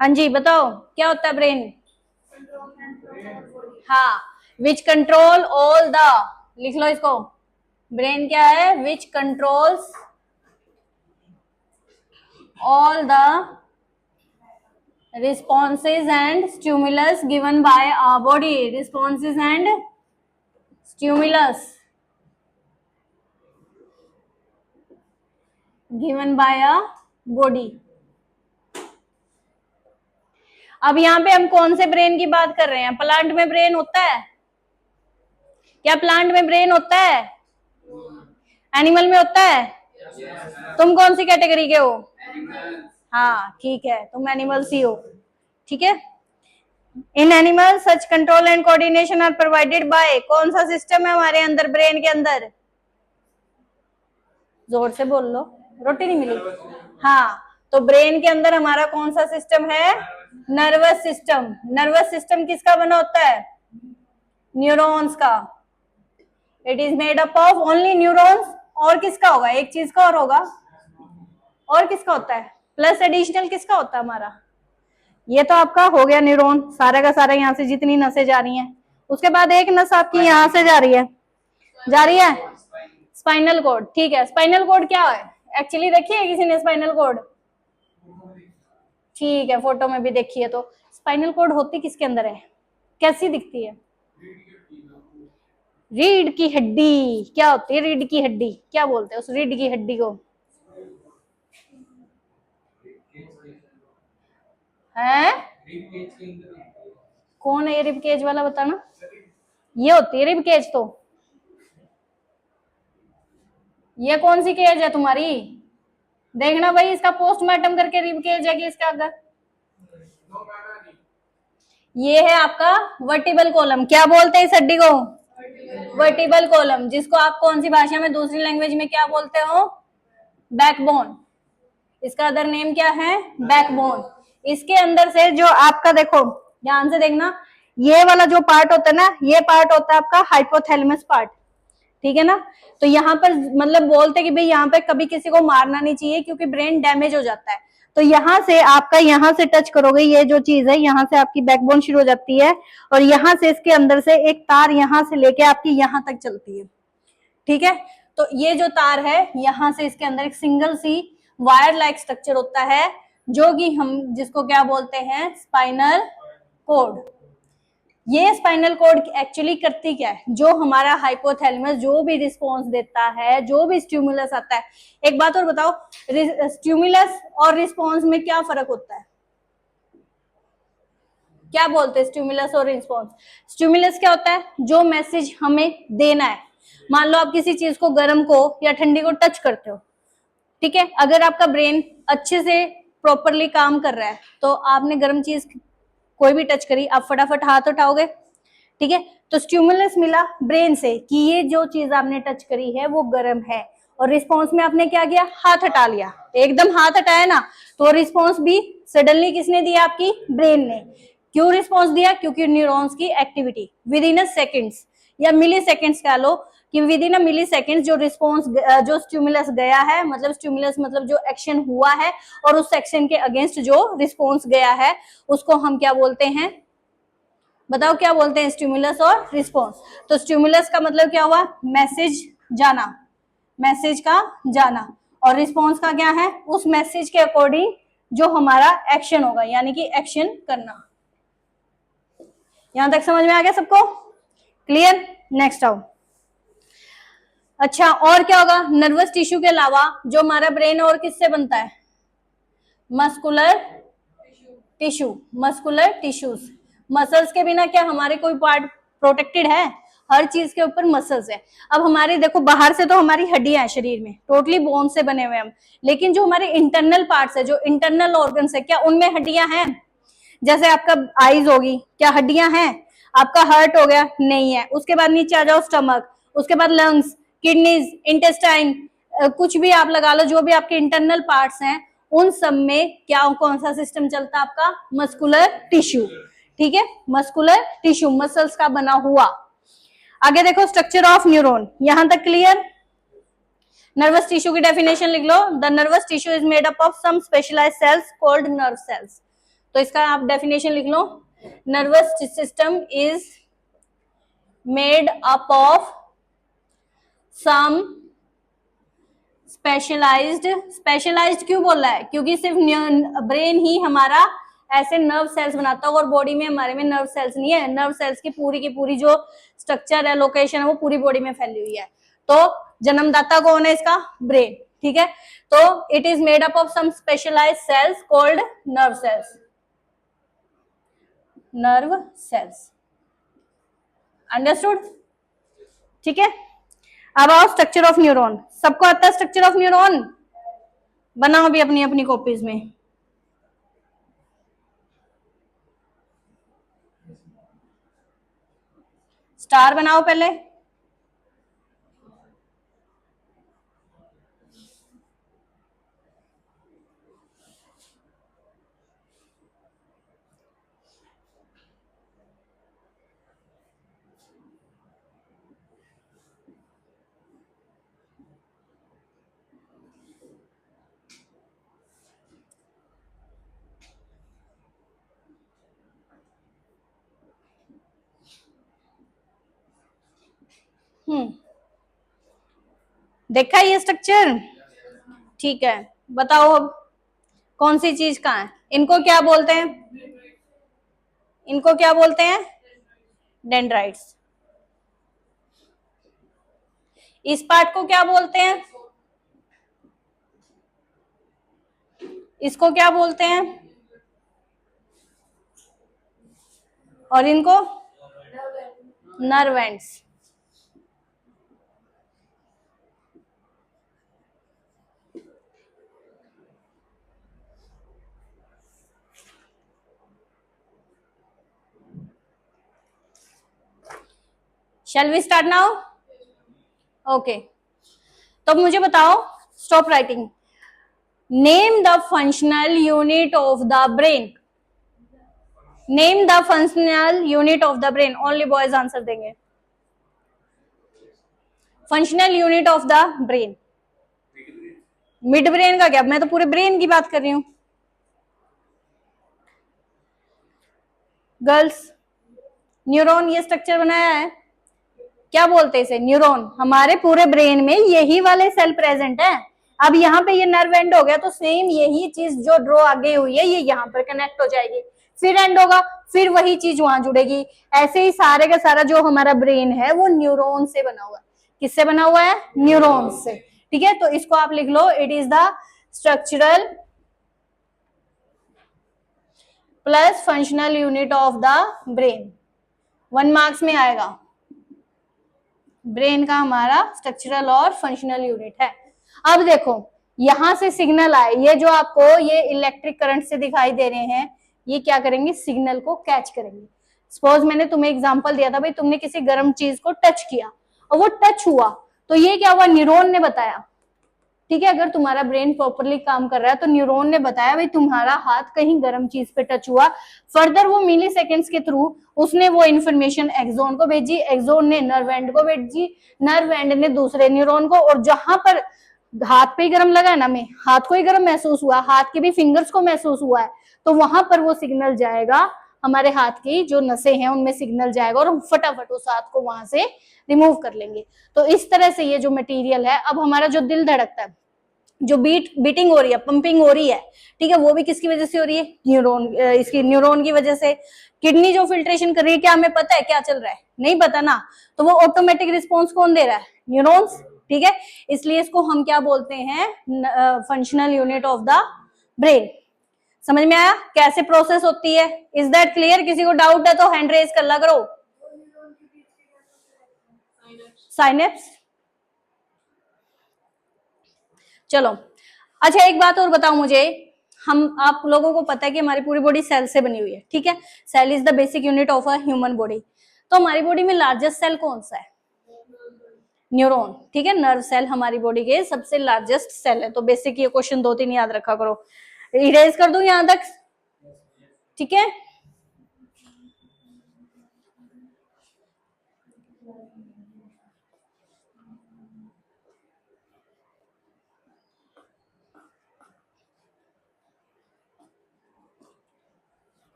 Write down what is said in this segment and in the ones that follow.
हाँ जी बताओ क्या होता है ब्रेन। हाँ, विच कंट्रोल ऑल द, लिख लो इसको। ब्रेन क्या है? विच controls all the responses and stimulus given by our body. Responses and stimulus given by a body. अब यहाँ पे हम कौन से ब्रेन की बात कर रहे हैं? प्लांट में ब्रेन होता है क्या? प्लांट में ब्रेन होता है? एनिमल में होता है? तुम कौन सी कैटेगरी के हो? हाँ ठीक है, तुम एनिमल्स ही हो। ठीक है। In animal such control and coordination are provided by, कौन सा सिस्टम है हमारे अंदर ब्रेन के अंदर? जोर से बोल लो, रोटी नहीं मिली। हाँ, तो ब्रेन के अंदर हमारा कौन सा सिस्टम है? Nervous system. नर्वस सिस्टम किसका बना होता है? न्यूरॉन्स का। It is made up of only neurons. और किसका होगा? एक चीज का और होगा। और किसका होता है? प्लस एडिशनल किसका होता है हमारा? ये तो आपका हो गया न्यूरॉन, सारा का सारा यहाँ से जितनी नसें जा रही हैं। उसके बाद एक नस आपकी यहाँ से जा रही है, स्पाइनल कोड। ठीक है, स्पाइनल कोड क्या है एक्चुअली? देखी है किसी ने स्पाइनल कोड? ठीक है, फोटो में भी देखी है। तो स्पाइनल कोड होती किसके अंदर है? कैसी दिखती है? रीढ़ की हड्डी। क्या होती है रीढ़ की हड्डी? क्या बोलते हैं उस रीढ़ की हड्डी को? है कौन है ये रिब केज वाला? बताना। ये होती है रिब केज। तो ये कौन सी केज है तुम्हारी? देखना भाई, इसका पोस्टमार्टम करके रिब केज है कि इसका अगर ये है आपका वर्टिबल कॉलम। क्या बोलते हैं इस हड्डी को? वर्टिबल कॉलम, जिसको आप कौन सी भाषा में, दूसरी लैंग्वेज में क्या बोलते हो? बैकबोन। इसका अदर नेम क्या है? बैकबोन। इसके अंदर से जो आपका, देखो ध्यान से देखना, ये वाला जो पार्ट होता है ना, ये पार्ट होता है आपका हाइपोथैलेमस पार्ट। ठीक है ना? तो यहाँ पर मतलब बोलते कि भाई यहाँ पे कभी किसी को मारना नहीं चाहिए क्योंकि ब्रेन डैमेज हो जाता है। तो यहाँ से आपका, यहाँ से टच करोगे, ये जो चीज है यहाँ से आपकी बैकबोन शुरू हो जाती है और यहाँ से इसके अंदर से एक तार यहाँ से लेके आपकी यहाँ तक चलती है। ठीक है, तो ये जो तार है यहाँ से इसके अंदर एक सिंगल सी वायर लाइक स्ट्रक्चर होता है जो कि हम जिसको क्या बोलते हैं? Spinal cord. ये स्पाइनल कोड एक्चुअली करती क्या है? जो हमारा हाइपोथैलेमस जो भी रिस्पॉन्स देता है, जो भी स्टिमुलस आता है। एक बात और बताओ, स्टिमुलस और रिस्पॉन्स में क्या फर्क होता है? क्या बोलते हैं स्टिमुलस और रिस्पॉन्स? स्टिमुलस क्या होता है? जो मैसेज हमें देना है। मान लो आप किसी चीज को, गर्म को या ठंडी को टच करते हो, ठीक है, अगर आपका ब्रेन अच्छे से प्रॉपरली काम कर रहा है तो आपने गर्म चीज कोई भी टच करी, आप फटाफट हाथ उठाओगे। ठीक है, तो स्टिमुलस मिला ब्रेन से कि ये जो चीज आपने टच करी है वो गर्म है, और रिस्पॉन्स में आपने क्या किया? हाथ हटा लिया। एकदम हाथ हटाया ना, तो रिस्पॉन्स भी सडनली किसने दिया? आपकी ब्रेन ने। क्यों रिस्पॉन्स दिया? क्योंकि न्यूरॉन्स की activity within a seconds या मिली सेकेंड्स कह लो, कि within a milliseconds जो रिस्पॉन्स, जो स्टिमुलस गया है, मतलब स्टिमुलस मतलब जो एक्शन हुआ है और उस एक्शन के अगेंस्ट जो रिस्पॉन्स गया है उसको हम क्या बोलते हैं? बताओ क्या बोलते हैं? स्टिमुलस और रिस्पॉन्स। तो स्टिमुलस का मतलब क्या हुआ? मैसेज जाना, मैसेज का जाना। और रिस्पॉन्स का क्या है? उस मैसेज के अकॉर्डिंग जो हमारा एक्शन होगा, यानी कि एक्शन करना। यहां तक समझ में आ गया सबको? क्लियर? नेक्स्ट आओ। अच्छा, और क्या होगा? नर्वस टिश्यू के अलावा जो हमारा ब्रेन और किससे बनता है? Muscular tissue, muscular tissues. Muscles के बिना क्या हमारे कोई पार्ट प्रोटेक्टेड है? हर चीज के ऊपर मसल्स है। अब हमारे देखो, बाहर से तो हमारी हड्डियां है शरीर में, टोटली बोन से बने हुए हम, लेकिन जो हमारे इंटरनल पार्ट्स है, जो इंटरनल ऑर्गन्स है, क्या उनमें हड्डियां हैं? जैसे आपका आईज होगी, क्या हड्डियां हैं? आपका हार्ट हो गया, नहीं है। उसके बाद नीचे आ जाओ, स्टमक, उसके बाद लंग्स, किडनीज, इंटेस्टाइन, कुछ भी आप लगा लो, जो भी आपके इंटरनल पार्ट्स हैं उन सब में क्या, कौन सा सिस्टम चलता है? आपका मस्कुलर टिश्यू। ठीक है, मस्कुलर टिश्यू मसल्स का बना हुआ। आगे देखो, स्ट्रक्चर ऑफ न्यूरॉन। यहां तक क्लियर? नर्वस टिश्यू की डेफिनेशन लिख लो। The nervous tissue is made up of some specialised cells called nerve cells. तो इसका आप डेफिनेशन लिख लो, nervous system is made up of some specialised, specialised क्यों बोल रहा है, क्योंकि सिर्फ ब्रेन ही हमारा ऐसे नर्व सेल्स बनाता है और बॉडी में हमारे में नर्व सेल्स नहीं है। नर्व सेल्स की पूरी जो स्ट्रक्चर है, लोकेशन है, वो पूरी बॉडी में फैली हुई है। तो जन्मदाता कौन है इसका, ब्रेन, ठीक है। तो it is made up of some specialised cells called nerve cells, nerve cells, understood, ठीक है। अब आओ स्ट्रक्चर ऑफ न्यूरॉन, सबको आता है स्ट्रक्चर ऑफ न्यूरॉन, बनाओ अभी अपनी अपनी कॉपीज में। स्टार बनाओ पहले, देखा ये स्ट्रक्चर, ठीक है। बताओ अब कौन सी चीज कहाँ है, इनको क्या बोलते हैं, इनको क्या बोलते हैं, डेंड्राइट्स। इस पार्ट को क्या बोलते हैं, इसको क्या बोलते हैं, और इनको nerve ends. Shall we start now, okay. तो मुझे बताओ, stop writing, name the functional unit of the brain, name the functional unit of the brain, only boys answer देंगे। Functional unit of the brain, midbrain का क्या, मैं तो पूरे brain की बात कर रही हूं। गर्ल्स, न्यूरॉन ये स्ट्रक्चर बनाया है, क्या बोलते हैं इसे, न्यूरॉन। हमारे पूरे ब्रेन में यही वाले सेल प्रेजेंट है। अब यहाँ पे ये नर्व एंड हो गया तो सेम यही चीज जो ड्रॉ आगे हुई है ये यहाँ पर कनेक्ट हो जाएगी, फिर एंड होगा, फिर वही चीज वहां जुड़ेगी। ऐसे ही सारे का सारा जो हमारा ब्रेन है वो न्यूरॉन से बना हुआ है। किससे बना हुआ है, न्यूरॉन से, ठीक है। तो इसको आप लिख लो, it is the structural plus functional unit of the brain, 1 marks में आएगा। ब्रेन का हमारा स्ट्रक्चरल और फंक्शनल यूनिट है। अब देखो यहां से सिग्नल आए, ये जो आपको ये इलेक्ट्रिक करंट से दिखाई दे रहे हैं, ये क्या करेंगे, सिग्नल को कैच करेंगे। सपोज मैंने तुम्हें एग्जांपल दिया था, भाई तुमने किसी गर्म चीज को टच किया और वो टच हुआ, तो ये क्या हुआ, न्यूरॉन ने बताया, ठीक है। अगर तुम्हारा ब्रेन प्रॉपरली काम कर रहा है तो न्यूरॉन ने बताया भाई तुम्हारा हाथ कहीं गर्म चीज पे टच हुआ, फर्दर वो मिली सेकेंड्स के थ्रू उसने वो इन्फॉर्मेशन एक्सोन को भेजी, एक्सोन ने नर्व एंड को भेजी, नर्व एंड ने दूसरे न्यूरॉन को, और जहां पर हाथ पे ही गर्म लगा है ना, में हाथ को ही गर्म महसूस हुआ, हाथ के भी फिंगर्स को महसूस हुआ है, तो वहां पर वो सिग्नल जाएगा, हमारे हाथ की जो नसें हैं उनमें सिग्नल जाएगा और हम फटाफट उस हाथ को वहां से रिमूव कर लेंगे। तो इस तरह से ये जो मटेरियल है, अब हमारा जो दिल धड़कता है, जो बीटिंग हो रही है, पंपिंग हो रही है, ठीक है, वो भी किसकी वजह से हो रही है, न्यूरॉन, इसकी न्यूरॉन की वजह से। किडनी जो फिल्ट्रेशन कर रही है, क्या हमें पता है क्या चल रहा है, नहीं पता ना, तो वो ऑटोमेटिक रिस्पॉन्स कौन दे रहा है, न्यूरॉन्स, ठीक है। इसलिए इसको हम क्या बोलते हैं, functional unit of the brain. समझ में आया कैसे प्रोसेस होती है, इज दैट क्लियर, किसी को डाउट है तो हैंड रेज कर ला करो। साइनेप्स, चलो। अच्छा एक बात और बताओ मुझे, हम आप लोगों को पता है कि हमारी पूरी बॉडी सेल से बनी हुई है, ठीक है, cell is the basic unit of a human body. तो हमारी बॉडी में लार्जेस्ट सेल कौन सा है, न्यूरॉन, ठीक है। नर्व सेल हमारी बॉडी के सबसे लार्जेस्ट सेल है। तो बेसिक ये क्वेश्चन 2-3 याद रखा करो, इरेज कर दूं यहां तक, ठीक है।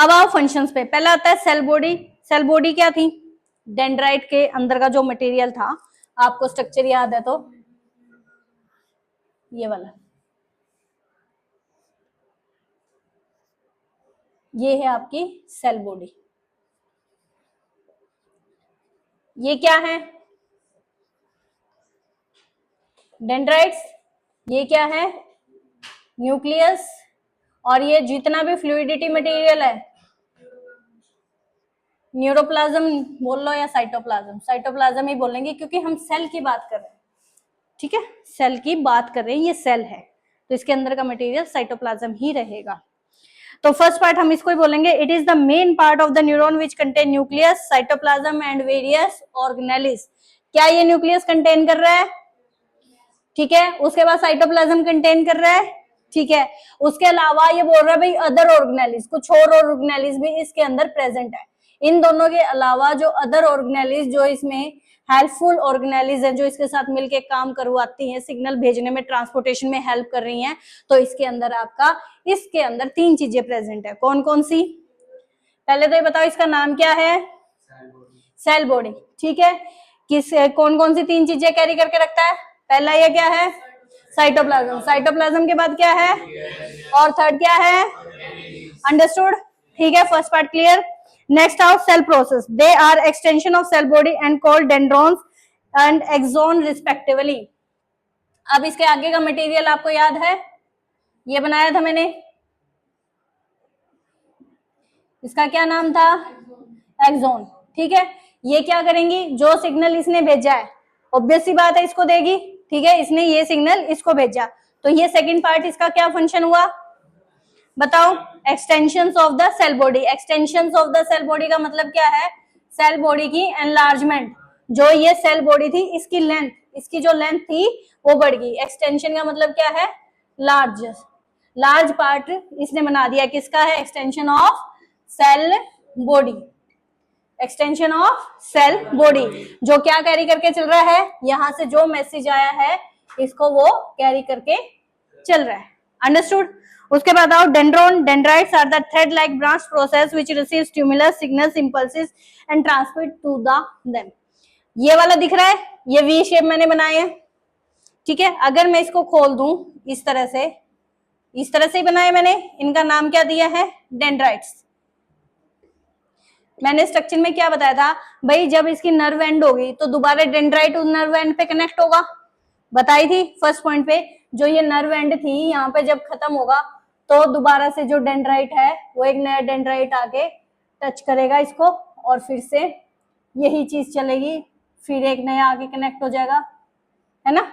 अब आओ फंक्शंस पे। पहला आता है सेल बॉडी। सेल बॉडी क्या थी? डेंड्राइट के अंदर का जो मटेरियल था, आपको स्ट्रक्चर याद है तो ये वाला, ये है आपकी सेल बॉडी। ये क्या है? डेंड्राइट्स। ये क्या है? न्यूक्लियस। और ये जितना भी फ्लूइडिटी मटेरियल है, न्यूरोप्लाज्म बोल लो या साइटोप्लाज्म, साइटोप्लाज्म ही बोलेंगे क्योंकि हम सेल की बात कर रहे हैं। ठीक है, सेल की बात कर रहे हैं, ये सेल है तो इसके अंदर का मटेरियल साइटोप्लाज्म ही रहेगा। तो फर्स्ट पार्ट हम इसको ही बोलेंगे, it is the main part of the neuron which contain nucleus, cytoplasm and various organelles. क्या ये न्यूक्लियस कंटेन कर रहा है? ठीक है, उसके बाद साइटोप्लाज्म कंटेन कर रहा है। ठीक है, उसके अलावा ये बोल रहा है भाई अदर ऑर्गेनेलिस, कुछ और ऑर्गेनेलिस भी इसके अंदर प्रेजेंट है। इन दोनों के अलावा जो अदर ऑर्गेनेलिस, जो इसमें हेल्पफुल ऑर्गेनेलिस है, जो इसके साथ मिलके काम करवाती हैं, सिग्नल भेजने में, ट्रांसपोर्टेशन में हेल्प कर रही हैं, तो इसके अंदर आपका, इसके अंदर 3 चीजें प्रेजेंट है। कौन कौन सी? पहले तो ये बताओ इसका नाम क्या है? Cell body. ठीक है, किस कौन कौन सी 3 चीजें कैरी करके रखता है? पहला ये क्या है? साइटोप्लाज्म। साइटोप्लाज्म के बाद क्या है? और थर्ड क्या है? अंडरस्टूड? ठीक है, first part clear. Next out cell process, they are extension of cell body and called dendrons and axon respectively. अब इसके आगे का मटेरियल आपको याद है, ये बनाया था मैंने, इसका क्या नाम था? एक्सोन। ठीक है, ये क्या करेंगी? जो सिग्नल इसने भेजा है, ऑब्वियस सी बात है इसको देगी। ठीक है, इसने ये सिग्नल इसको भेजा, तो ये सेकंड पार्ट इसका क्या फंक्शन हुआ बताओ? Extensions of the cell body. Extensions of the cell body का मतलब क्या है? सेल बॉडी की एनलार्जमेंट। जो ये सेल बॉडी थी, इसकी लेंथ, इसकी जो लेंथ थी वो बढ़ गई। एक्सटेंशन का मतलब क्या है? लार्ज, लार्ज पार्ट इसने बना दिया। किसका है? Extension of cell body. Extension of cell body, जो क्या कैरी करके चल रहा है? यहां से जो मैसेज आया है इसको वो कैरी करके चल रहा है। अंडरस्टूड? उसके बाद आओ dendron. Dendrites are the thread like branch process which receive stimulus, signals, impulses and transmit to the them. ये वाला दिख रहा है, ये वी शेप मैंने बनाए हैं। ठीक है, अगर मैं इसको खोल दूं इस तरह से, इस तरह से ही बनाया मैंने, इनका नाम क्या दिया है? डेंड्राइट्स। मैंने स्ट्रक्चर में क्या बताया था भाई? जब इसकी नर्व एंड होगी तो दोबारा डेंड्राइट उस नर्व एंड पे कनेक्ट होगा, बताई थी फर्स्ट पॉइंट पे। जो ये नर्व एंड थी यहाँ पे जब खत्म होगा तो दोबारा से जो डेंड्राइट है वो एक नया डेंड्राइट आके टच करेगा इसको और फिर से यही चीज चलेगी, फिर एक नया आगे कनेक्ट हो जाएगा, है ना?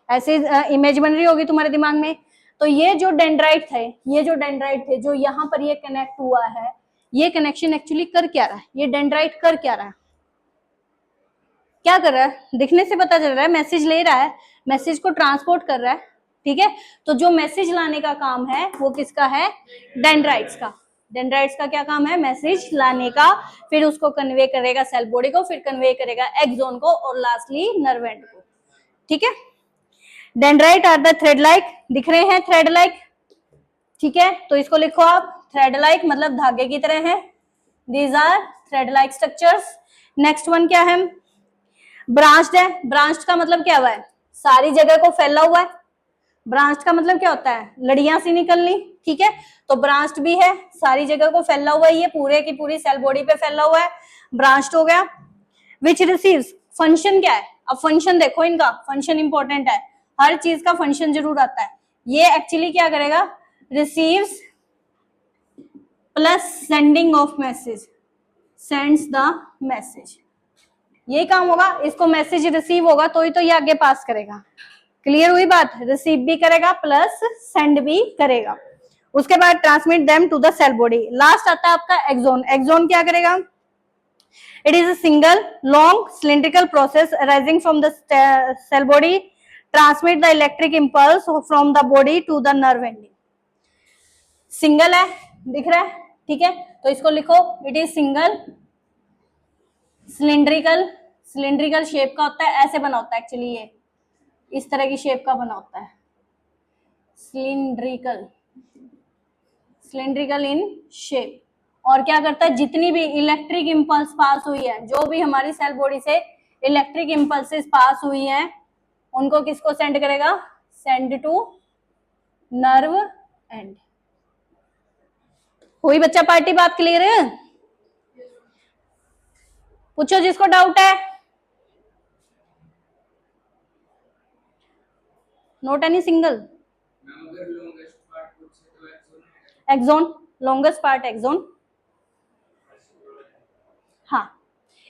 ऐसे इमेज बन रही होगी तुम्हारे दिमाग में। तो ये जो डेंड्राइट थे, ये जो डेंड्राइट थे जो यहाँ पर ये कनेक्ट हुआ है, ये कनेक्शन एक्चुअली कर क्या रहा है? ये डेंड्राइट कर क्या रहा है? क्या कर रहा है? दिखने से पता चल रहा है मैसेज ले रहा है, मैसेज को ट्रांसपोर्ट कर रहा है। ठीक है, तो जो मैसेज लाने का काम है वो किसका है? डेंड्राइट्स का। डेंड्राइट्स का क्या काम है? मैसेज लाने का, फिर उसको कन्वे करेगा सेल बॉडी को, फिर कन्वे करेगा एक्सोन को और लास्टली नर्व एंड को। ठीक है, dendrite are the thread like, दिख रहे हैं थ्रेड लाइक। ठीक है, तो इसको लिखो आप, थ्रेड लाइक मतलब धागे की तरह है। These are thread like structures. Next one क्या है? ब्रांच्ड है। ब्रांच्ड का मतलब क्या हुआ है? सारी जगह को फैला हुआ है। ब्रांच्ड का मतलब क्या होता है? लड़ियां सी निकलनी। ठीक है, तो ब्रांच्ड भी है, सारी जगह को फैला हुआ है, ये पूरे की पूरी सेल बॉडी पे फैला हुआ है, ब्रांच्ड हो गया। विच रिसीव्स, फंक्शन क्या है? अब फंक्शन देखो, इनका फंक्शन इंपॉर्टेंट है, हर चीज का फंक्शन जरूर आता है। ये एक्चुअली क्या करेगा? Receives plus sending of message, sends the message, यही काम होगा। इसको मैसेज रिसीव होगा तो ही तो ये आगे पास करेगा। क्लियर हुई बात? रिसीव भी करेगा प्लस सेंड भी करेगा। उसके बाद transmit them to the cell body. Last आता है आपका एक्सोन। एक्सोन क्या करेगा? It is a single long cylindrical process arising from the cell body, transmit the electric impulse from the body to the nerve ending. Single है, दिख रहा है? ठीक है, तो इसको लिखो, it is single cylindrical, cylindrical shape का होता है, ऐसे बना होता है एक्चुअली, ये इस तरह की शेप का बना होता है, सिलिंड्रिकल, सिलिंड्रिकल इन शेप। और क्या करता है, जितनी भी इलेक्ट्रिक इम्पल्स पास हुई है, जो भी हमारी सेल बॉडी से इलेक्ट्रिक इम्पल्सेस पास हुई हैं, उनको किसको सेंड करेगा, सेंड टू नर्व एंड। हुई बच्चा पार्टी, बात क्लियर है? पूछो जिसको डाउट है। Note any single. Axon, longest part axon. हाँ,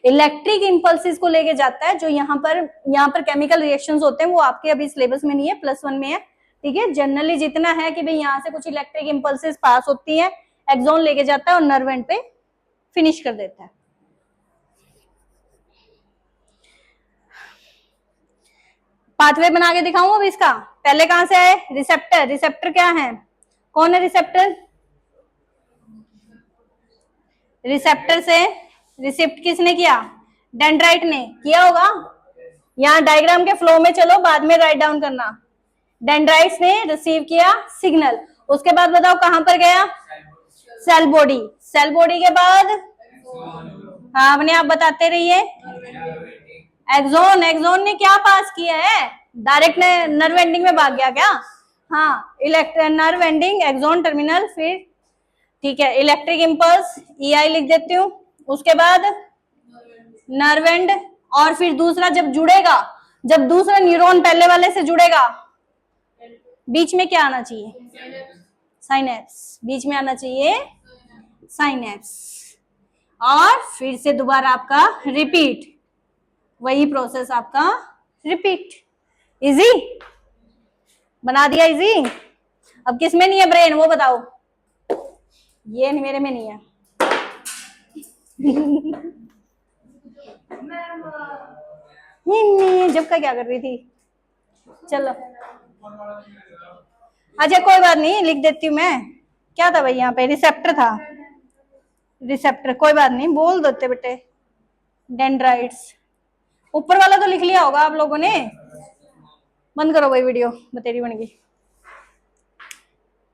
इलेक्ट्रिक इंपल्सिस को लेके जाता है, जो यहाँ पर केमिकल रिएक्शंस होते हैं, वो आपके अभी सिलेबस में नहीं है, +1 में है, ठीक है। जनरली जितना है कि भाई यहाँ से कुछ इलेक्ट्रिक इंपल्सिस पास होती है, एक्सोन लेके जाता है और नर्व एंड पे फिनिश कर देता है। पाथवे बना के दिखाऊं अब इसका। पहले कहां से आए, रिसेप्टर। रिसेप्टर क्या है, कौन है रिसेप्टर? रिसेप्टर से रिसिप्ट किसने किया, डेंड्राइट ने किया होगा। यहाँ डायग्राम के फ्लो में चलो, बाद में राइट डाउन करना। डेंड्राइट्स ने रिसीव किया सिग्नल, उसके बाद बताओ कहां पर गया, सेल बॉडी। सेल बॉडी के बाद हाँ अपने आप बताते रहिए। एक्सोन, एक्सोन ने क्या पास किया है, डायरेक्ट नर्व एंडिंग में भाग गया क्या? हाँ, नर्व एंडिंग एक्सोन टर्मिनल, फिर ठीक है इलेक्ट्रिक इंपल्स EI लिख देती हूँ, उसके बाद नर्व एंड, और फिर दूसरा जब जुड़ेगा, जब दूसरा न्यूरॉन पहले वाले से जुड़ेगा, बीच में क्या आना चाहिए, साइनेप्स। बीच में आना चाहिए साइनेप्स, और फिर से दोबारा आपका रिपीट, वही प्रोसेस आपका रिपीट। इजी बना दिया, इजी। अब किस में नहीं है ब्रेन वो बताओ, ये मेरे में नहीं है। नहीं जब का क्या कर रही थी, चलो अच्छा कोई बात नहीं, लिख देती हूँ मैं। क्या था भाई यहाँ पे, रिसेप्टर था, रिसेप्टर, कोई बात नहीं बोल देते बेटे। डेंड्राइट्स, ऊपर वाला तो लिख लिया होगा आप लोगों ने। बंद करो भाई वीडियो, बतेरी बन गई।